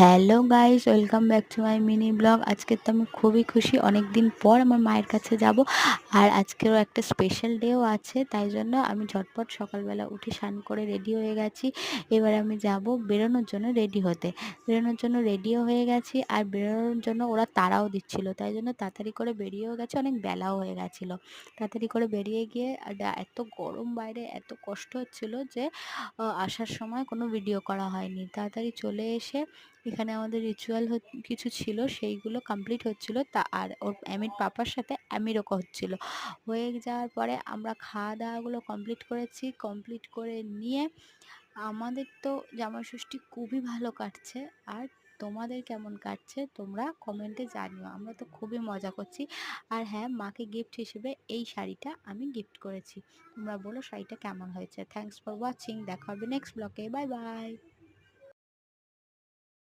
Hello guys, welcome back to my mini blog. আজকে তো আমি খুবই খুশি, অনেক দিন পর আমার মায়ের কাছে যাব। আর আজকেরও একটা স্পেশাল ডেও আছে, তাই জন্য আমি ঝটপট সকালবেলা উঠে স্নান করে রেডি হয়ে গেছি। এবার আমি যাব বেরোনোর জন্য রেডিও হয়ে গেছি। আর বেরোনোর জন্য ওরা তাড়াও দিচ্ছিল, তাই জন্য তাড়াতাড়ি করে বেরিয়েও গেছে, অনেক বেলাও হয়ে গেছিলো। তাড়াতাড়ি করে বেরিয়ে গিয়ে এত গরম বাইরে, এত কষ্ট হচ্ছিল যে আসার সময় কোনো ভিডিও করা হয়নি। তাড়াতাড়ি চলে এসে এখানে আমাদের রিচুয়াল কিছু ছিল, সেইগুলো কমপ্লিট হচ্ছিল। তা আর ওর অ্যামির পাপার সাথে অ্যামিরও হচ্ছিল। হয়ে যাওয়ার পরে আমরা খাওয়া দাওয়াগুলো কমপ্লিট করেছি। কমপ্লিট করে নিয়ে আমাদের তো জামাই ষষ্ঠী খুবই ভালো কাটছে। আর তোমাদের কেমন কাটছে তোমরা কমেন্টে জানিও। আমরা তো খুবই মজা করছি। আর হ্যাঁ, মাকে গিফট হিসেবে এই শাড়িটা আমি গিফট করেছি। তোমরা বলো শাড়িটা কেমন হয়েছে। Thanks for watching. দেখা হবে নেক্সট ব্লগে। Bye bye.